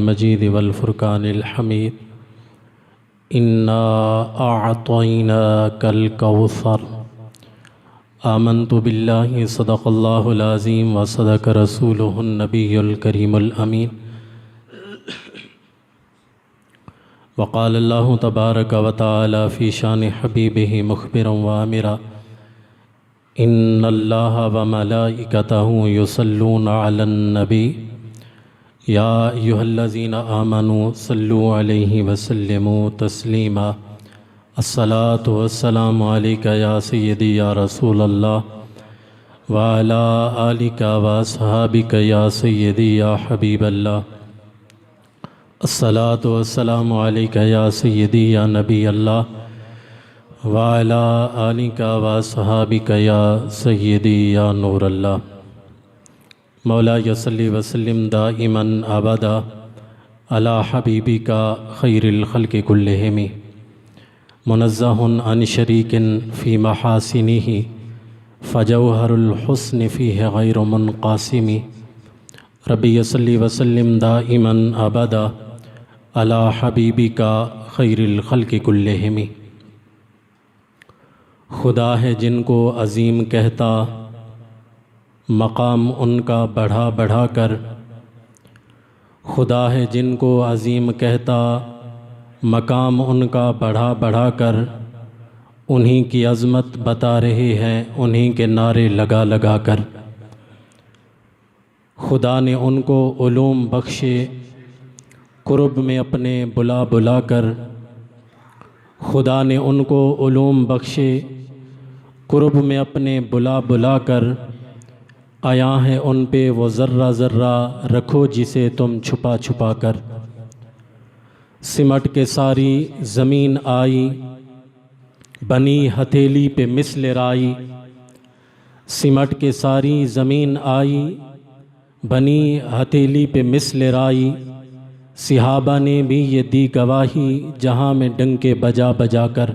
मजीद वल फ़ुरक़ानिल हमीद। इन्ना अअतैनाकल कौसर। आमन्तु बिल्लाहि सदक़ल्लाहुल अज़ीम व सदक़ रसूलुहुन नबियुल करीमुल अमीन। वक़ाल अल्लाहु तबारक व तआला फ़ी शानि हबीबिही मुख़बिरन व आमिरा। इन्नल्लाहा व मलाइकतहु युसल्लूना अलन नबी या अय्युहल्लज़ीना आमनू सल्लु अलैहि वसल्लिमू तस्लीमा। अस्सलातु वस्सलामु अलैका या सय्यदी या रसूलल्लाह व अला आलिका व अस्हाबिका या सय्यदी या हबीबल्लाह। अस्सलातु वस्सलामु अलैका या सय्यदी या नबी अल्लाह व अला आलिका व अस्हाबिका या सय्यदी या नूर अल्लाह। मौला यसल्ली वसल्लिम दाइमन अबदा अला हबीबिका खैरिल खल्क़ि कुल्लिहिम मुनज़्ज़हुन अन शरीकिन फ़ी महासिनिही फ़जौहरुल हुस्न फ़ीहि गैरु मुनक़ासिमी। रब्बी यसल्ली वसल्लिम दाइमन अबदा अला हबीबिका खैरिल खल्क़ि कुल्लिहिम। खुदा है जिनको अज़ीम कहता मकाम उनका बढ़ा बढ़ा कर। खुदा है जिनको अज़ीम कहता मकाम उनका बढ़ा बढ़ा कर। उन्हीं की अज़मत बता रहे हैं उन्हीं के नारे लगा लगा कर। खुदा ने उनको उलूम बख्शे कुर्ब में अपने बुला बुला कर। खुदा ने उनको उलूम बख्शे कुर्ब में अपने बुला बुला कर। आया है उन पे वो ज़र्रा ज़र्रा रखो जिसे तुम छुपा छुपा कर। सिमट के सारी ज़मीन आई बनी हथेली पे मिस्ल राई। सिमट के सारी ज़मीन आई बनी हथेली पे मिस्ल राई। सिहाबा ने भी ये दी गवाही जहाँ में डंके बजा बजा कर।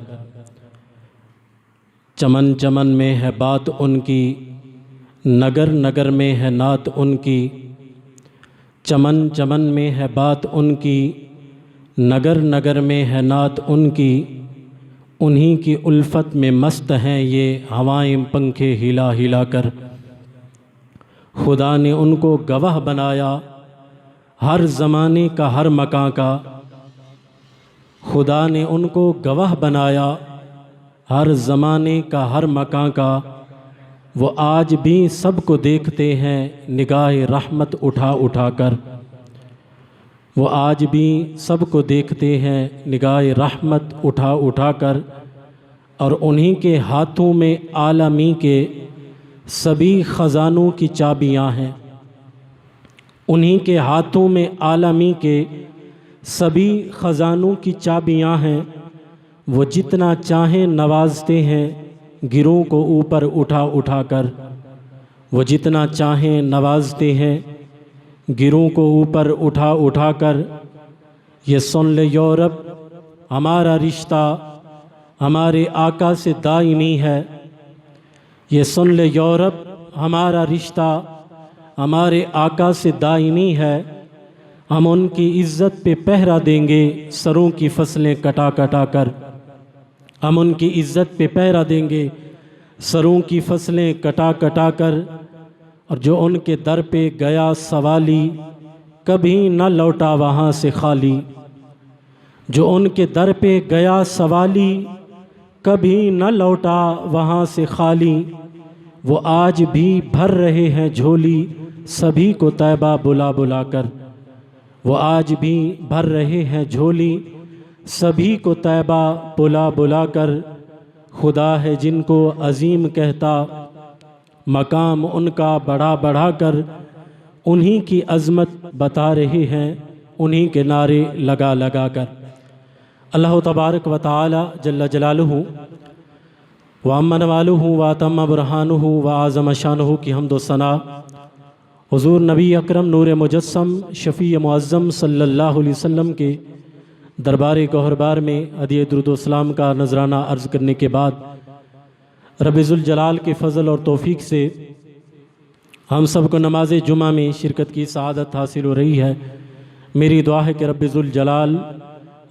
चमन चमन में है बात उनकी नगर नगर में है नात उनकी। चमन चमन में है बात उनकी नगर नगर में है नात उनकी। उन्हीं की उल्फत में मस्त हैं ये हवाएं पंखे हिला हिला कर। खुदा ने उनको गवाह बनाया हर ज़माने का हर मकां का। खुदा ने उनको गवाह बनाया हर ज़माने का हर मकां का। वो आज भी सबको देखते हैं निगाह रहमत उठा उठा कर। वो आज भी सबको देखते हैं निगाह रहमत उठा उठा कर। और उन्हीं के हाथों में आलमी के सभी ख़ज़ानों की चाबियां हैं। उन्हीं के हाथों में आलमी के सभी ख़ज़ानों की चाबियां हैं। वो जितना चाहें नवाजते हैं गिरों को ऊपर उठा उठा कर। वो जितना चाहें नवाजते हैं गिरों को ऊपर उठा उठा कर। ये सुन ले यूरोप हमारा रिश्ता हमारे आका से दायमी है। ये सुन ले यूरोप हमारा रिश्ता हमारे आका से दायमी है। हम उनकी इज़्ज़त पे पहरा देंगे सरों की फसलें कटा कटा कर। हम उनकी इज़्ज़त पे पहरा देंगे सरों की फसलें कटा कटा कर। और जो उनके दर पे गया सवाली कभी न लौटा वहाँ से खाली। जो उनके दर पे गया सवाली कभी न लौटा वहाँ से खाली। वो आज भी भर रहे हैं झोली सभी को तैबा बुला बुला कर। वो आज भी भर रहे हैं झोली सभी को तैबा बुला बुला कर। खुदा है जिनको अज़ीम कहता मकाम उनका बढ़ा बढ़ा कर। उन्हीं की अज़मत बता रहे हैं उन्हीं के नारे लगा लगा कर। अल्लाह तबारक व तआला जल्ल जलालुहु व अम्मन वालुहु व तम्म बुरहानुहु व आज़म शानुहु की हम्द व सना हुज़ूर नबी अकरम नूर मुजस्सम शफ़ी मुअज़्ज़म सल्लल्लाहु अलैहि वसल्लम के दरबार गौहरबार में हदिया दुरूद व सलाम का नजराना अर्ज़ करने के बाद रब्बे ज़ुल जलाल के फ़ज़ल और तौफ़ीक़ से हम सबको नमाज जुमा में शिरकत की सआदत हासिल हो रही है। मेरी दुआ है कि रब्बे ज़ुल जलाल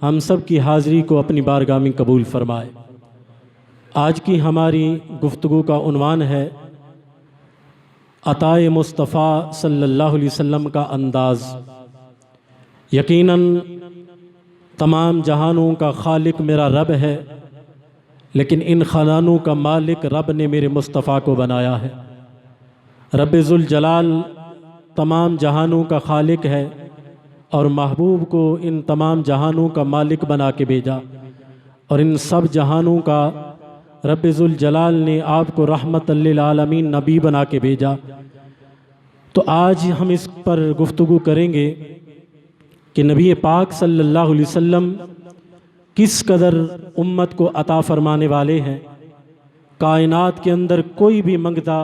हम सब की हाज़िरी को अपनी बारगाह में कबूल फ़रमाए। आज की हमारी गुफ्तगू का उन्वान है अताए मुस्तफ़ा सल्लल्लाहु अलैहि वसल्लम का अंदाज़। यकीनन तमाम जहानों का खालिक मेरा रब है, लेकिन इन खजानों का मालिक रब ने मेरे मुस्तफ़ा को बनाया है। रब्बे ज़ुल जलाल तमाम जहानों का खालिक है और महबूब को इन तमाम जहानों का मालिक बना के भेजा, और इन सब जहानों का रब्बे ज़ुल जलाल ने आपको रहमत लिल आलमीन नबी बना के भेजा। तो आज हम इस पर गुफ्तगू करेंगे कि नबी पाक सल्लल्लाहु अलैहि वसल्लम किस कदर उम्मत को अता फरमाने वाले हैं। कायनात के अंदर कोई भी मंगता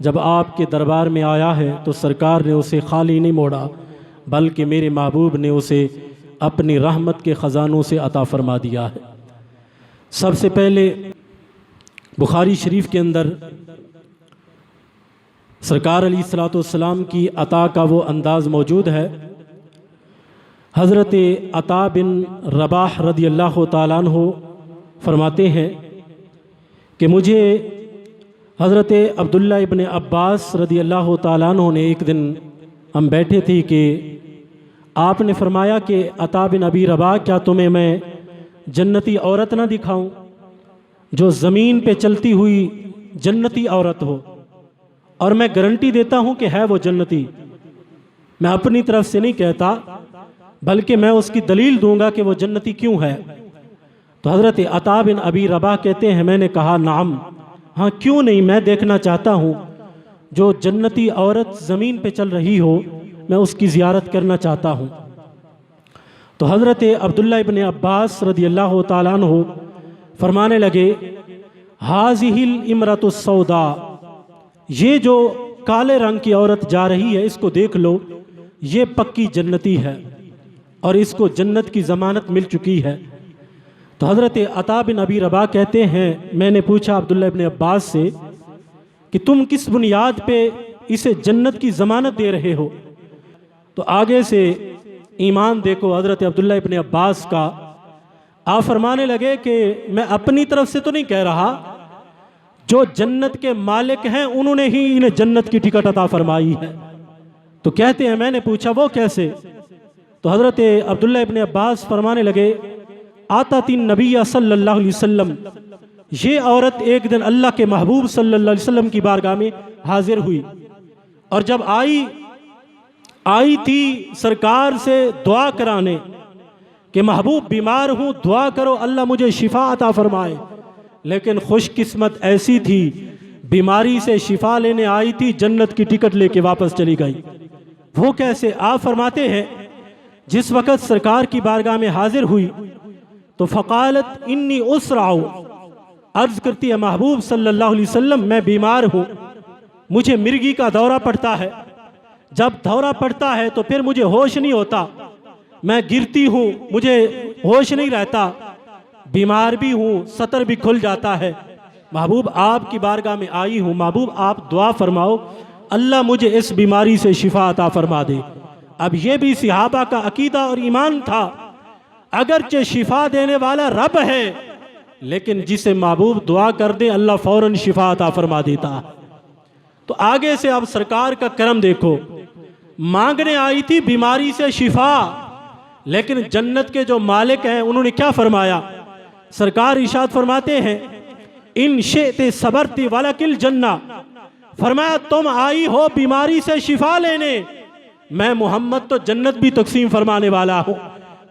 जब आपके दरबार में आया है तो सरकार ने उसे खाली नहीं मोड़ा, बल्कि मेरे महबूब ने उसे अपनी रहमत के ख़जानों से अता फरमा दिया है। सबसे पहले बुखारी शरीफ के अंदर सरकार अलैहिस्सलातु वस्सलाम की अता का वो अंदाज़ मौजूद है। हज़रत अता बिन रबाह रदी अल्लाह ताला अन्हु फरमाते हैं कि मुझे हज़रत अब्दुल्ला इब्न अब्बास रदी अल्लाह ताला अन्हु ने एक दिन हम बैठे थे कि आपने फरमाया कि अता बिन अबी रबाह, क्या तुम्हें मैं जन्नती औरत ना दिखाऊं जो ज़मीन पे चलती हुई जन्नती औरत हो, और मैं गारंटी देता हूं कि है वो जन्नती। मैं अपनी तरफ से नहीं कहता, बल्कि मैं उसकी दलील दूंगा कि वो जन्नती क्यों है। तो हज़रत अता बिन अबी रबाह कहते हैं, मैंने कहा नाम, हाँ क्यों नहीं, मैं देखना चाहता हूँ जो जन्नती औरत ज़मीन पे चल रही हो, मैं उसकी ज़ियारत करना चाहता हूँ। तो हज़रत अब्दुल्ला इब्न अब्बास रदी अल्लाह ताला अन्हु फरमाने लगे, हाज़िहिल इमरतुस सौदा, ये जो काले रंग की औरत जा रही है इसको देख लो, ये पक्की जन्नती है और इसको जन्नत की ज़मानत मिल चुकी है। तो हज़रत अता बिन अबी रबाह कहते हैं, मैंने पूछा अब्दुल्ला इब्न अब्बास से कि तुम किस बुनियाद पे इसे जन्नत की ज़मानत दे रहे हो। तो आगे से ईमान देखो हज़रत अब्दुल्ला इब्न अब्बास का। आप फरमाने लगे कि मैं अपनी तरफ से तो नहीं कह रहा, जो जन्नत के मालिक हैं उन्होंने ही इन्हें जन्नत की टिकट अता फरमाई है। तो कहते हैं, मैंने पूछा वो कैसे। तो हज़रत अब्दुल्ला इब्न अब्बास फरमाने लगे, आता तीन नबी सल्लल्लाहु अलैहि वसल्लम, ये औरत एक दिन अल्लाह के महबूब सल्लल्लाहु अलैहि वसल्लम की बारगाह में हाजिर हुई, और जब आई थी सरकार से दुआ कराने कि महबूब बीमार हूँ, दुआ करो अल्लाह मुझे शिफा अता फरमाए। लेकिन खुशकिस्मत ऐसी थी, बीमारी से शिफा लेने आई थी, जन्नत की टिकट लेके वापस चली गई। वो कैसे? आप फरमाते हैं, जिस वक़्त सरकार की बारगाह में हाजिर हुई तो फ़क़ालत इन्नी उसराउ, अर्ज़ करती है महबूब सल्लल्लाहु अलैहि वसल्लम, मैं बीमार हूँ, मुझे मिर्गी का दौरा पड़ता है। जब दौरा पड़ता है तो फिर मुझे होश नहीं होता, मैं गिरती हूँ, मुझे होश नहीं रहता, बीमार भी हूँ, सतर भी खुल जाता है। महबूब आपकी बारगाह में आई हूँ, महबूब आप दुआ फरमाओ अल्लाह मुझे इस बीमारी से शिफा अता फरमा दे। अब ये भी सहाबा का अकीदा और ईमान था, अगरचे शिफा देने वाला रब है, लेकिन जिसे महबूब दुआ कर दे अल्लाह फौरन शिफा अता फरमा देता। तो आगे से अब सरकार का करम देखो, मांगने आई थी बीमारी से शिफा, लेकिन जन्नत के जो मालिक हैं उन्होंने क्या फरमाया। सरकार इरशाद फरमाते हैं, इन शेते सबरती वलकिल जन्ना, फरमाया तुम आई हो बीमारी से शिफा लेने, मैं मोहम्मद तो जन्नत भी तकसीम फरमाने वाला हूं।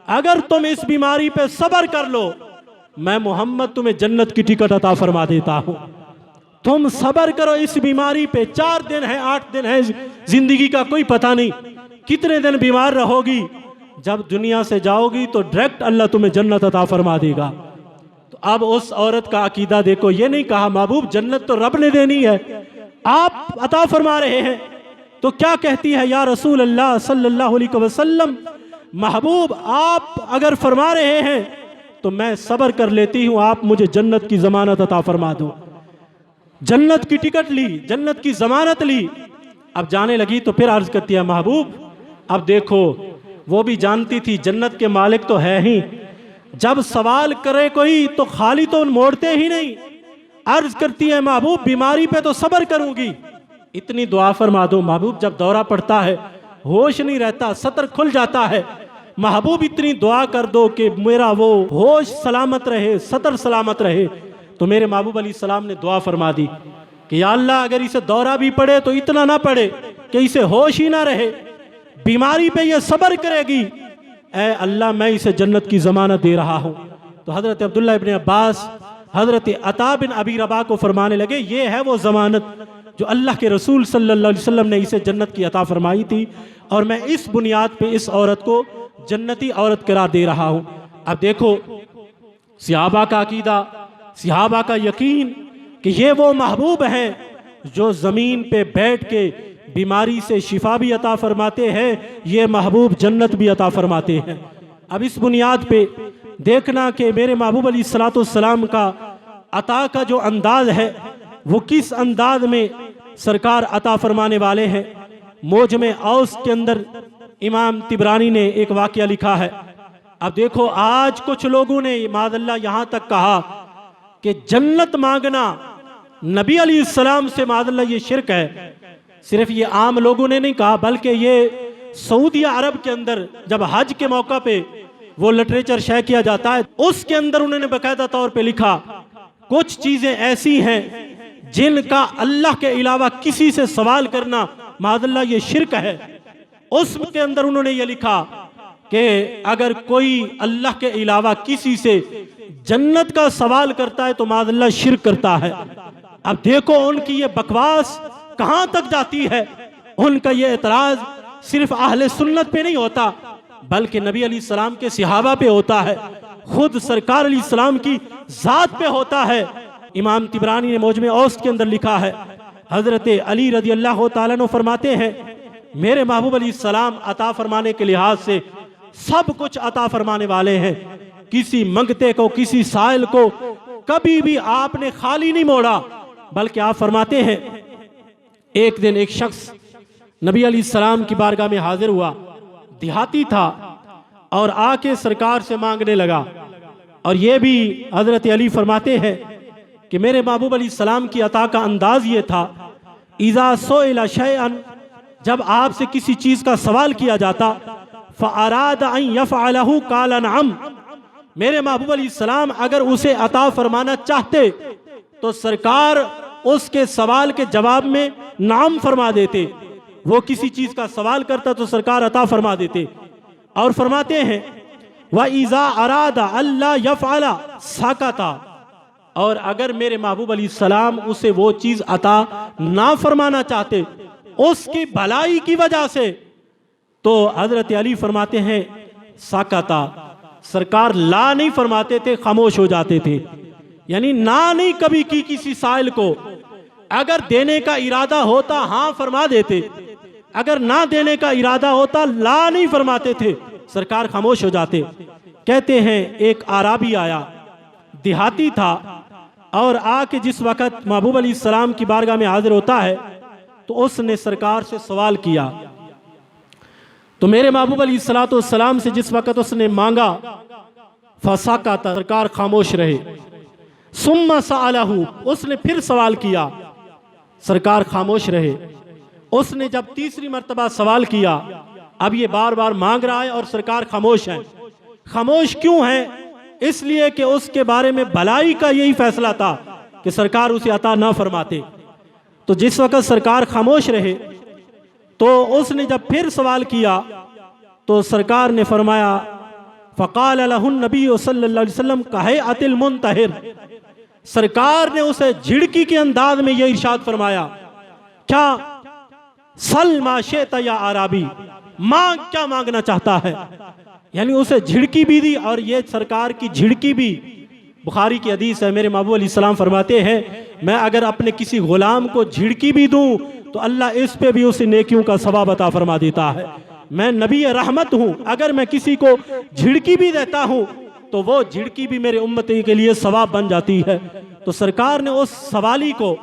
अगर तुम इस बीमारी पे सब्र कर लो, मैं मोहम्मद तुम्हें जन्नत की टिकट अता फरमा देता हूं। तुम सब्र करो इस बीमारी पे, 4 दिन है 8 दिन है, जिंदगी का कोई पता नहीं कितने दिन बीमार रहोगी, जब दुनिया से जाओगी तो डायरेक्ट अल्लाह तुम्हें जन्नत अता फरमा देगा। तो अब उस औरत का अकीदा देखो, ये नहीं कहा महबूब जन्नत तो रब ने देनी है, आप अता फरमा रहे हैं। तो क्या कहती है, या रसूल अल्लाह सल्लल्लाहु अलैहि वसल्लम, महबूब आप अगर फरमा रहे हैं तो मैं सब्र कर लेती हूँ, आप मुझे जन्नत की जमानत अता फरमा दो। जन्नत की टिकट ली, जन्नत की जमानत ली। अब जाने लगी तो फिर अर्ज करती है, महबूब अब देखो वो भी जानती थी जन्नत के मालिक तो है ही, जब सवाल करे कोई तो खाली तो मोड़ते ही नहीं। अर्ज करती है महबूब बीमारी पे तो सब्र करूंगी, इतनी दुआ फरमा दो। महबूब जब दौरा पड़ता है होश नहीं रहता, सतर खुल जाता है, महबूब इतनी दुआ कर दो कि मेरा वो होश सलामत रहे, सतर सलामत रहे। तो मेरे महबूब अलैहिस्सलाम ने दुआ फरमा दी कि या अल्लाह अगर इसे दौरा भी पड़े तो इतना ना पड़े कि इसे होश ही ना रहे, बीमारी पे ये सब्र करेगी, ऐ अल्लाह मैं इसे जन्नत की जमानत दे रहा हूँ। तो हज़रत अब्दुल्लाह इब्न अब्बास हज़रत अता बिन अबी रबा को फरमाने लगे ये है वो जमानत जो अल्लाह के रसूल सल्लल्लाहु अलैहि वसल्लम ने इसे जन्नत की अता फरमाई थी, और मैं इस बुनियाद पे इस औरत को जन्नती औरत करार दे रहा हूँ। अब देखो सहाबा का अकीदा, सहाबा का यकीन कि ये वो महबूब हैं जो ज़मीन पे बैठ के बीमारी से शिफा भी अता फरमाते हैं, ये महबूब जन्नत भी अता फरमाते हैं। अब इस बुनियाद पे देखना कि मेरे महबूब अलैहिस्सलाम का अता का जो अंदाज है वो किस अंदाज में सरकार अता फरमाने वाले हैं। मौजम औस के अंदर इमाम तिबरानी ने एक वाक़या लिखा है। अब देखो आज कुछ लोगों ने माज़अल्लाह यहाँ तक कहा कि जन्नत मांगना नबी अलैहिस्सलाम से माज़अल्लाह ये शिरक है। सिर्फ ये आम लोगों ने नहीं कहा, बल्कि ये सऊदी अरब के अंदर जब हज के मौका पे वो लिटरेचर शेयर किया जाता है, उसके अंदर उन्होंने बाकायदा तौर पे लिखा कुछ चीजें ऐसी हैं जिनका अल्लाह के अलावा किसी से सवाल करना माज़अल्लाह ये शिरक है। उसके अंदर उन्होंने ये लिखा कि अगर कोई अल्लाह के अलावा किसी से जन्नत का सवाल करता है तो माज़अल्लाह शिरक करता है। अब देखो उनकी ये बकवास कहां तक जाती है। उनका ये एतराज सिर्फ अहले सुन्नत पे नहीं होता, बल्कि नबी अलैहिस्सलाम के सहाबा पे होता है, खुद सरकार अलैहिस्सलाम की जात पे होता है। इमाम तिबरानी ने मौजम औस के अंदर लिखा है, हजरत अली रज़ी अल्लाह तआला अन्हु फरमाते हैं मेरे महबूब अलैहिस्सलाम अता फरमाने के लिहाज से सब कुछ अता फरमाने वाले हैं। किसी मंगते को, किसी साइल को कभी भी आपने खाली नहीं मोड़ा, बल्कि आप फरमाते हैं एक दिन एक शख्स नबी अलैहिस्सलाम की बारगाह में हाजिर हुआ, देहाती था, और आके सरकार से मांगने लगा। और ये भी हजरत अली फरमाते हैं कि मेरे महबूब अलैहिस्सलाम की अता का अंदाज ये था, इज़ा सुइला शैअन, जब आपसे किसी चीज का सवाल किया जाता, फ़अराद अन यफ़अलहु क़ाला नअम, मेरे महबूब अलैहिस्सलाम अगर उसे अता फरमाना चाहते तो सरकार उसके सवाल के जवाब में नाम फरमा देते। वो किसी चीज का सवाल करता तो सरकार अता फरमा देते। और फरमाते हैं व इज़ा अरादा अल्ला यफ़अला सकता, और अगर मेरे महबूब अलैहिस्सलाम उसे वो चीज अता ना फरमाना चाहते उसकी भलाई की वजह से, तो हजरत अली फरमाते हैं सकता, सरकार ला नहीं फरमाते थे, खामोश हो जाते थे। यानी ना नहीं कभी की किसी साइल को, अगर देने का इरादा होता हाँ फरमा देते, अगर ना देने का इरादा होता ला नहीं फरमाते थे, सरकार खामोश हो जाते। कहते हैं एक आराबी आया, देहाती था, और आके जिस वक़्त महबूब अलैहिस्सलाम की बारगाह में हाजिर होता है तो उसने सरकार से सवाल किया। तो मेरे महबूब अलैहिस्सलाम से जिस वक़्त उसने मांगा, फसाकता, सरकार खामोश रहे। सुम्मा सअलहु, उसने फिर सवाल किया, सरकार खामोश रहे। उसने जब तीसरी मर्तबा सवाल किया, अब ये बार बार मांग रहा है और सरकार खामोश है। खामोश क्यों है? इसलिए कि उसके बारे में भलाई का यही फैसला था कि सरकार उसे अता ना फरमाते। तो जिस वक़्त सरकार खामोश रहे तो उसने जब फिर सवाल किया तो सरकार ने फरमाया, फ़क़ाल लहुन नबी सल्लल्लाहु अलैहि वसल्लम कहअतिल मुंतहिर, सरकार ने उसे झिड़की के अंदाज में यह इरशाद फरमाया, क्या सल मा शिअता या आराबी, मांग क्या मांगना चाहता है। यानी उसे झिड़की भी दी, और ये सरकार की झिड़की भी बुखारी की हदीस है। मेरे महबूब अलैहिस्सलाम फरमाते हैं मैं अगर अपने किसी गुलाम को झिड़की भी दूं तो अल्लाह इस पे भी उसे नेकियों का सवाब अता फरमा देता है। मैं नबी रहमत हूं, अगर मैं किसी को झिड़की भी देता हूं तो वो झिड़की भी मेरे उम्मती के लिए सवाब बन जाती है। तो सरकार ने उस सवाली को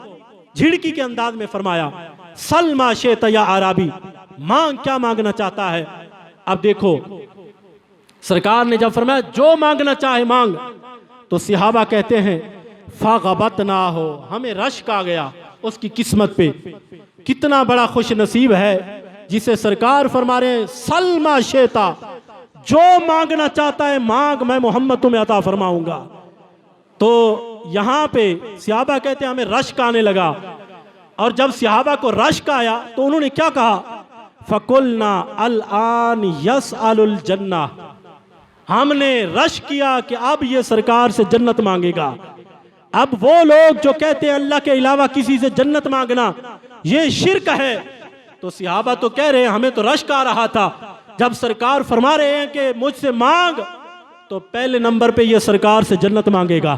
झिड़की के अंदाज में फरमाया, सल मा शिअता या आराबी, मांग क्या मांगना चाहता है। अब देखो सरकार ने जब फरमाया जो मांगना चाहे मांग, तो सहाबा कहते हैं फ़ग़बत ना हो, हमें रश्क आ गया उसकी किस्मत पे। कितना बड़ा खुश नसीब है जिसे सरकार फरमा रहे हैं सलमा शेता, जो मांगना चाहता है मांग, मैं मोहम्मद तुम्हें अता फरमाऊंगा। तो यहाँ पे सहाबा कहते हैं हमें रश्क आने लगा, और जब सहाबा को रश्क आया तो उन्होंने क्या कहा, फ़कुलना अल आन यसअलुल जन्ना, हमने रश्क किया कि अब ये सरकार से जन्नत मांगेगा। अब वो लोग जो कहते हैं अल्लाह के अलावा किसी से जन्नत मांगना ये शिर्क है, तो सहाबा तो कह रहे हैं हमें तो रश्क आ रहा था जब सरकार फरमा रहे हैं कि मुझसे मांग, तो पहले नंबर पे ये सरकार से जन्नत मांगेगा,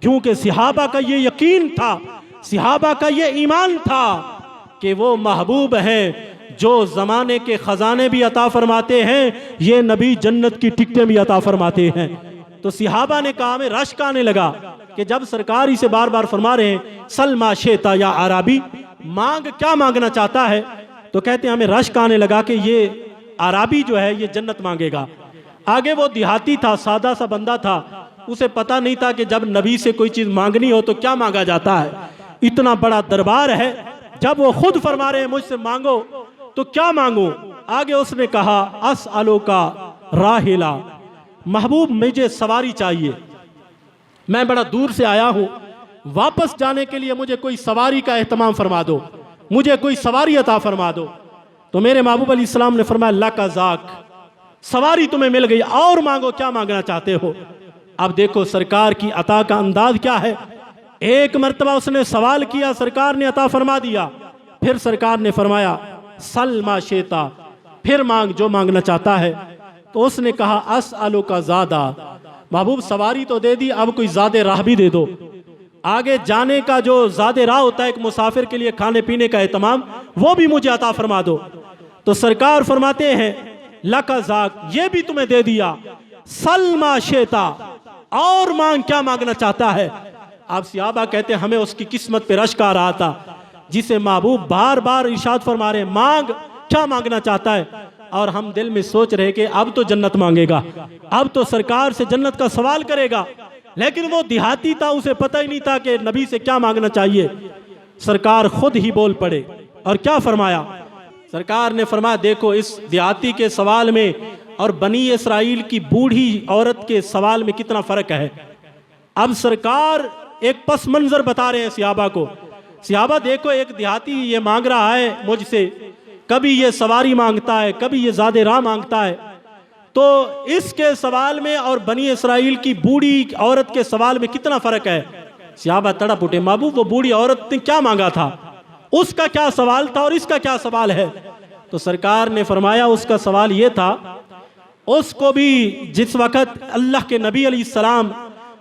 क्योंकि सहाबा का ये यकीन था, सहाबा का ये ईमान था कि वो महबूब है जो ज़माने के ख़जाने भी अता फरमाते हैं, ये नबी जन्नत की टिकटें भी अता फरमाते हैं। तो सहाबा ने कहा हमें रश्क आने लगा कि जब सरकार इसे बार बार फरमा रहे हैं सलमा शेता या आराबी, मांग क्या मांगना चाहता है, तो कहते हैं हमें रश्क आने लगा कि ये आराबी जो है ये जन्नत मांगेगा। आगे वो देहाती था, सादा सा बंदा था, उसे पता नहीं था कि जब नबी से कोई चीज़ मांगनी हो तो क्या मांगा जाता है। इतना बड़ा दरबार है, जब वो खुद फरमा रहे हैं मुझसे मांगो तो क्या मांगो। आगे उसने कहा अस्अलु का राहिला, महबूब मुझे सवारी चाहिए, मैं बड़ा दूर से आया हूँ, वापस जाने के लिए मुझे कोई सवारी का एहतमाम फरमा दो, मुझे कोई सवारी अता फरमा दो। तो मेरे महबूब अलैहिस्सलाम ने फरमाया लका ज़ाक, सवारी तुम्हें मिल गई, और मांगो क्या मांगना चाहते हो। अब देखो सरकार की अता का अंदाज क्या है, एक मर्तबा उसने सवाल किया, सरकार ने अता फरमा दिया, फिर सरकार ने फरमाया सलमा शेता, फिर मांग जो मांगना चाहता है। तो उसने कहा अस्अलु का ज़ादा, महबूब सवारी तो दे दी, अब कोई ज़्यादा राह भी दे दो, आगे जाने का जो ज़्यादा राह होता है एक मुसाफिर के लिए खाने पीने का एहतमाम, वो भी मुझे अता फरमा दो। तो सरकार फरमाते हैं लका ज़ाक, ये भी तुम्हें दे दिया, सलमा शेता, और मांग क्या मांगना चाहता है। आप सहाबा कहते हैं हमें उसकी किस्मत पे रश्क आ रहा था, जिसे महबूब बार बार इरशाद फरमा रहे मांग क्या मांगना चाहता है, और हम दिल में सोच रहे कि अब तो जन्नत मांगेगा, अब तो सरकार से जन्नत का सवाल करेगा। लेकिन वो देहाती था, उसे पता ही नहीं था कि नबी से क्या मांगना चाहिए। सरकार खुद ही बोल पड़े और क्या फरमाया, सरकार ने फरमाया देखो इस देहाती के सवाल में और बनी इसराइल की बूढ़ी औरत के सवाल में कितना फर्क है। अब सरकार एक पस मंजर बता रहे हैं सहाबा को, सहाबा देखो एक देहाती ये मांग रहा है मुझसे, कभी ये सवारी मांगता है, कभी ये ज़्यादा राह मांगता है, तो इसके सवाल में और बनी इसराइल की बूढ़ी औरत के सवाल में कितना फर्क है। सहाबा तड़प उठे, महबूब वो बूढ़ी औरत ने क्या मांगा था, उसका क्या सवाल था और इसका क्या सवाल है। तो सरकार ने फरमाया उसका सवाल ये था, उसको भी जिस वक़्त अल्लाह के नबी अलैहिस्सलाम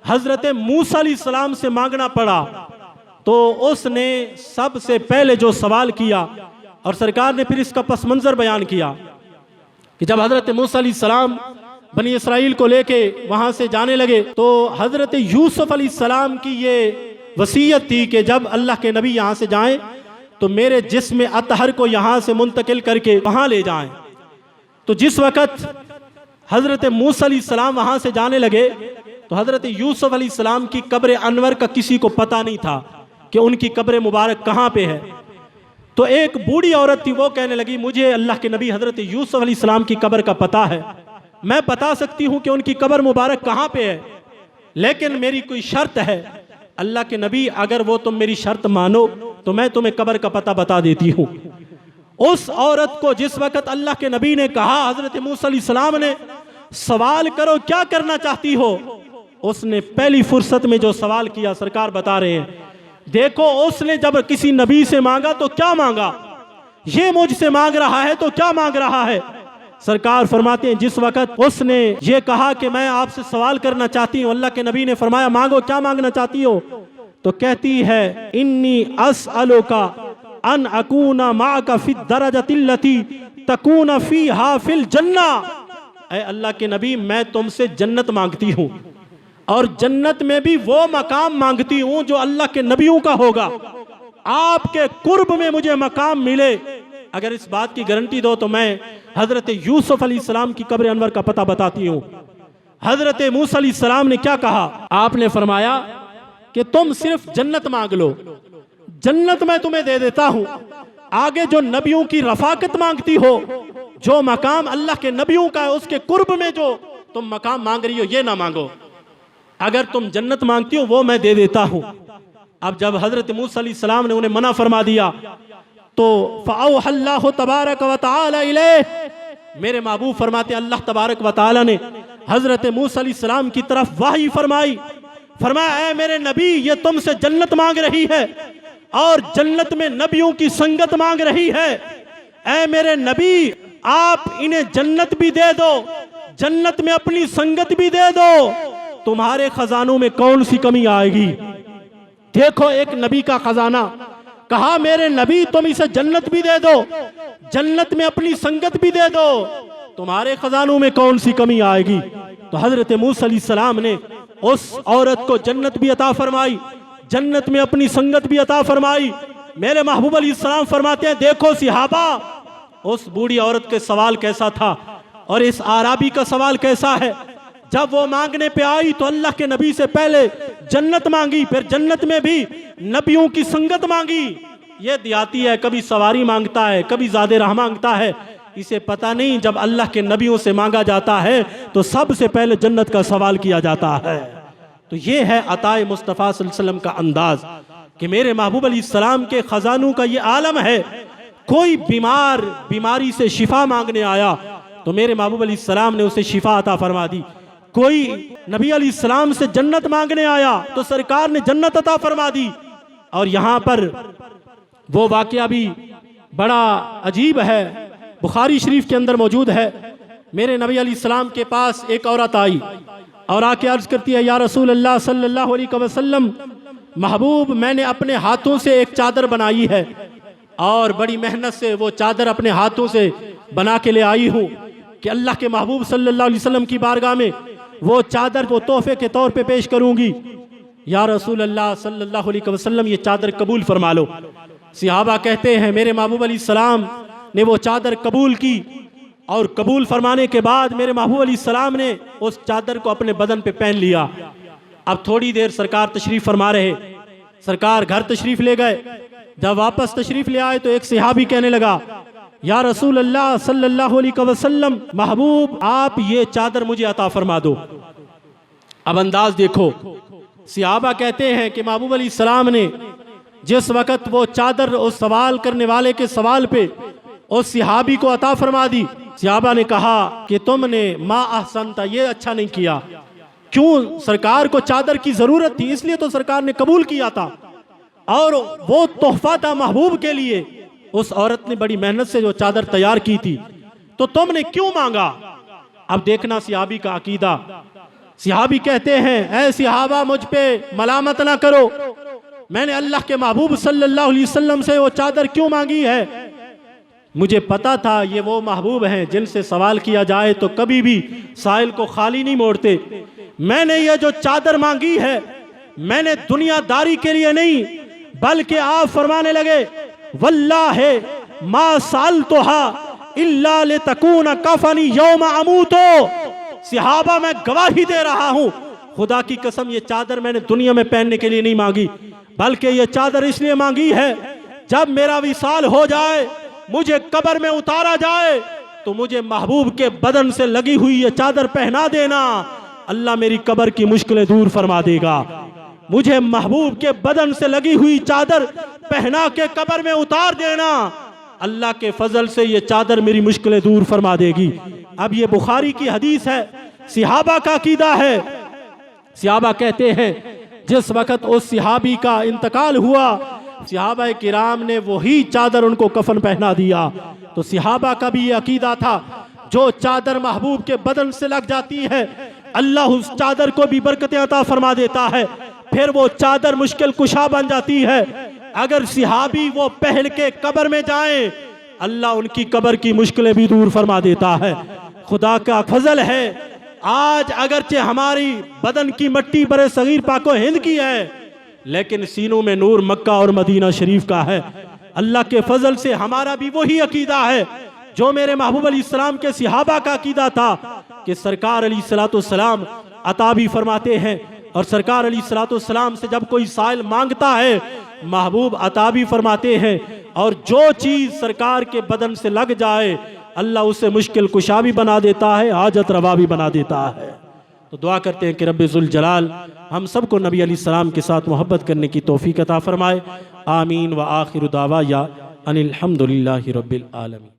हज़रत मूसा अलैहिस्सलाम से मांगना पड़ा, तो उसने सबसे पहले जो सवाल किया, और सरकार ने फिर इसका पस मंज़र बयान किया कि जब हज़रत मूसा अलैहिस्सलाम बनी इसराइल को लेके वहाँ से जाने लगे, तो हज़रत यूसुफ अलैहिस्सलाम की ये वसीयत थी कि जब अल्लाह के नबी यहाँ से जाएं तो मेरे जिस्म अतहर को यहाँ से मुंतकिल करके वहाँ ले जाएं। तो जिस वक़्त हज़रत मूसा अलैहिस्सलाम वहाँ से जाने लगे, तो हज़रत यूसुफ अलैहिस्सलाम की कब्र अनवर का किसी को पता नहीं था कि उनकी कब्र मुबारक कहाँ पे है। तो एक बूढ़ी औरत थी, वो कहने लगी मुझे अल्लाह के नबी हज़रत यूसुफ अलैहिस्सलाम की कब्र का पता है, मैं बता सकती हूँ कि उनकी कब्र मुबारक कहाँ पे है, लेकिन मेरी कोई शर्त है। अल्लाह के नबी अगर वो तुम मेरी शर्त मानो तो मैं तुम्हें कब्र का पता बता देती हूँ। उस औरत को जिस वक़्त अल्लाह के नबी ने कहा हज़रत मूसा अलैहिस्सलाम ने सवाल करो क्या करना चाहती हो, उसने पहली फुर्सत में जो सवाल किया सरकार बता रहे हैं, देखो उसने जब किसी नबी से मांगा तो क्या मांगा, ये मुझसे मांग रहा है तो क्या मांग रहा है। सरकार फरमाते हैं जिस वक़्त उसने ये कहा कि मैं आपसे सवाल करना चाहती हूँ, अल्लाह के नबी ने फरमाया मांगो क्या मांगना चाहती हो, तो कहती है इन्नी अस्अलुका अन अकूना माका फिद दरजतिल्लती तकूना फीहा फिल जन्ना, ऐ अल्लाह के नबी मैं तुमसे जन्नत मांगती हूँ और जन्नत में भी वो मकाम मांगती हूँ जो अल्लाह के नबियों का होगा, आपके कुर्ब में मुझे मकाम मिले। अगर इस बात की गारंटी दो तो मैं हजरत यूसुफ अलैहिस्सलाम की कब्र अनवर का पता बताती हूँ। हजरत मूसा अलैहिस्सलाम ने क्या कहा? आपने फरमाया कि तुम सिर्फ जन्नत मांग लो, जन्नत मैं तुम्हें दे देता हूं। आगे जो नबियों की रफाकत मांगती हो, जो मकाम अल्लाह के नबियों का है उसके कुर्ब में जो तुम मकाम मांग रही हो ये ना मांगो, अगर तुम जन्नत मांगती हो वो मैं दे देता हूं। अब जब हजरत मूसा अलैहिस्सलाम ने उन्हें मना फरमा दिया तो फ़अौहल्लाहु तबारक व तआला इलैह, मेरे महबूब फरमाते अल्लाह तबारक व तआला ने हजरत मूसा अलैहिस्सलाम की तरफ वही फरमाई, फरमाया ऐ मेरे नबी ये तुमसे जन्नत मांग रही है और जन्नत में नबियों की संगत मांग रही है। ऐ मेरे नबी आप इन्हें जन्नत भी दे दो, जन्नत में अपनी संगत भी दे दो, तुम्हारे खजानों में कौन सी कमी आएगी। देखो एक नबी का खजाना, कहा मेरे नबी तुम इसे जन्नत भी दे दो, जन्नत में अपनी संगत भी दे दो, तुम्हारे खजानों में कौन सी कमी आएगी। तो हजरत मूसा अलैहिस्सलाम ने उस औरत को जन्नत भी अता फरमाई, जन्नत में अपनी संगत भी अता फरमाई। मेरे महबूब अलैहिस्सलाम फरमाते हैं देखो सिहाबा उस बूढ़ी औरत के सवाल कैसा था और इस आराबी का सवाल कैसा है। जब वो मांगने पे आई तो अल्लाह के नबी से पहले जन्नत मांगी, फिर जन्नत में भी नबियों की संगत मांगी। ये दियाती है, कभी सवारी मांगता है, कभी ज़ादे राह मांगता है, इसे पता नहीं जब अल्लाह के नबियों से मांगा जाता है तो सबसे पहले जन्नत का सवाल किया जाता है। तो ये है अताए मुस्तफ़ा सल्लल्लाहु अलैहि वसल्लम का अंदाज कि मेरे महबूब अलैहिस्सलाम के खजानों का ये आलम है। कोई बीमार बीमारी से शिफा मांगने आया तो मेरे महबूब अलैहिस्सलाम ने उसे शिफा अता फरमा दी। कोई नबी अलैहिस्सलाम से जन्नत मांगने आया तो सरकार ने जन्नत अता फरमा दी। और यहाँ पर वो वाक़या भी बड़ा अजीब है, बुखारी शरीफ के अंदर मौजूद है। मेरे नबी अलैहिस्सलाम के पास एक औरत आई और आके अर्ज करती है या रसूल अल्लाह सल्लल्लाहु अलैहि वसल्लम, महबूब मैंने अपने हाथों से एक चादर बनाई है और बड़ी मेहनत से वो चादर अपने हाथों से बना के ले आई हूँ कि अल्लाह के महबूब सल्लल्लाहु अलैहि वसल्लम की बारगाह में वो चादर वो तोहफे के तौर पे पेश करूंगी। या रसूल अल्लाह सल्लल्लाहु अलैहि वसल्लम ये चादर कबूल फरमा लो। सहाबा कहते हैं मेरे महबूब अलैहिस्सलाम ने वो चादर कबूल की और कबूल फरमाने के बाद मेरे महबूब अलैहिस्सलाम ने उस चादर को अपने बदन पे पहन लिया। अब थोड़ी देर सरकार तशरीफ फरमा रहे, सरकार घर तशरीफ ले गए। जब वापस तशरीफ ले आए तो एक सहाबी कहने लगा या रसूल अल्लाह सल्लल्लाहु अलैहि वसल्लम, महबूब आप ये चादर मुझे अता फरमा दो। अब अंदाज देखो, सहाबा कहते हैं कि महबूब अलैहिस्सलाम ने जिस वक़्त वो चादर उस सवाल करने वाले के सवाल पे उस सहाबी को अता फरमा दी, सहाबा ने कहा कि तुमने मा अहसनता, ये अच्छा नहीं किया। क्यों? सरकार को चादर की जरूरत थी इसलिए तो सरकार ने कबूल किया था और वो तोहफा था महबूब के लिए। उस औरत ने बड़ी मेहनत से जो चादर तैयार की थी, तो तुमने क्यों मांगा? अब देखना सहाबी का अकीदा। सहाबी कहते हैं ऐ सहाबा मुझ पे मलामत ना करो, मैंने अल्लाह के महबूब सल्लल्लाहु अलैहि वसल्लम से वो चादर क्यों मांगी है? मुझे पता था ये वो महबूब हैं जिनसे सवाल किया जाए तो कभी भी साइल को खाली नहीं मोड़ते। मैंने ये जो चादर मांगी है मैंने दुनियादारी के लिए नहीं, बल्कि आप फरमाने लगे वल्लाहे मा सालतुहा इल्ला लितकूना कफनी यौम अमूतो। सहाबा मैं गवाही दे रहा हूँ, खुदा की कसम ये चादर मैंने दुनिया में पहनने के लिए नहीं मांगी, बल्कि ये चादर इसलिए मांगी है जब मेरा विसाल हो जाए, मुझे कब्र में उतारा जाए तो मुझे महबूब के बदन से लगी हुई ये चादर पहना देना, अल्लाह मेरी कब्र की मुश्किलें दूर फरमा देगा। मुझे महबूब के बदन से लगी हुई चादर पहना के कब्र में उतार देना, अल्लाह के फजल से ये चादर मेरी मुश्किलें दूर फरमा देगी। अब ये बुखारी की हदीस है, सहाबा का अकीदा है। सहाबा कहते हैं जिस वक़्त उस सहाबी का इंतकाल हुआ, सहाबा किराम ने वही चादर उनको कफन पहना दिया। तो सहाबा का भी ये अकीदा था जो चादर महबूब के बदन से लग जाती है अल्लाह उस चादर को भी बरकतें अता फरमा देता है, फिर वो चादर मुश्किल कुशा बन जाती है। अगर सहाबी वो पहन के कब्र में जाएं, अल्लाह उनकी कब्र की मुश्किलें भी दूर फरमा देता है। खुदा का फजल है, आज अगरचे हमारी बदन की मट्टी बरे सगीर पाको हिंद की है, लेकिन सीनों में नूर मक्का और मदीना शरीफ का है। अल्लाह के फजल से हमारा भी वही अकीदा है जो मेरे महबूब अलैहिस्सलाम के सहाबा का अकीदा था कि सरकार अलैहिस्सलाम अता भी फरमाते हैं, और सरकार अलैहिस्सलाम से जब कोई साइल मांगता है महबूब अता भी फरमाते हैं, और जो चीज़ सरकार के बदन से लग जाए अल्लाह उसे मुश्किल कुशा भी बना देता है, हाजत रवा भी बना देता है। तो दुआ करते हैं कि रब्बे ज़ुल जलाल हम सबको नबी अलैहिस्सलाम के साथ मोहब्बत करने की तौफीक अता फरमाए। आमीन व आखिर दावा या अनिल हम्दुलिल्लाहि रब्बिल आलमीन।